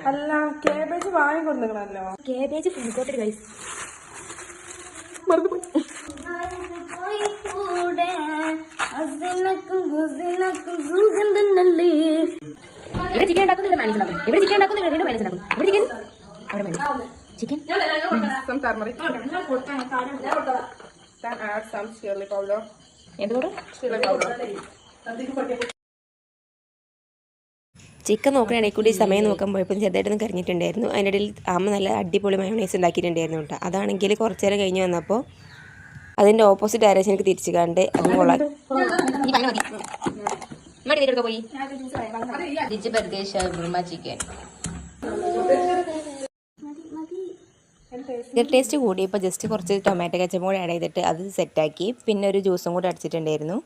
അല്ല കേബേജ് വാങ്ങിക്കൊടുക്കണല്ലോ. കേബേജ് ഫുൾക്കോട്ട് ഗൈസ്. ഇവിടെ ചിക്കൻ ഉണ്ടാക്കുന്നില്ല, മനസ്സിലാക്കും. ഇവിടെ ചിക്കൻ ഉണ്ടാക്കുന്നില്ല, മനസ്സിലാക്കും. ഇവിടെ ചിക്കൻ അവിടെ chicken some turmeric. Then add some chili powder. എന്ത് കൂടെ? Chili powder. ചിക്കൻ നോക്കണമെങ്കിൽ കൂടി സമയം നോക്കാൻ പോയപ്പോൾ ചെറുതായിട്ടൊന്നും കറിഞ്ഞിട്ടുണ്ടായിരുന്നു. അതിൻ്റെ ഇടയിൽ അമ്മ നല്ല അടിപൊളി മയോണൈസ് ഉണ്ടാക്കിയിട്ടുണ്ടായിരുന്നു കേട്ടോ. അതാണെങ്കിൽ കുറച്ച് നേരം കഴിഞ്ഞ് വന്നപ്പോൾ അതിൻ്റെ ഓപ്പോസിറ്റ് ഡയറക്ഷനിലേക്ക് തിരിച്ചു കണ്ട് അത് കൊള്ളാം. ടേസ്റ്റ് കൂടി ഇപ്പോൾ ജസ്റ്റ് കുറച്ച് ടൊമാറ്റോ കെച്ചപ്പും കൂടി ആഡ് ചെയ്തിട്ട് അത് സെറ്റാക്കി. പിന്നെ ഒരു ജ്യൂസും കൂടി അടിച്ചിട്ടുണ്ടായിരുന്നു.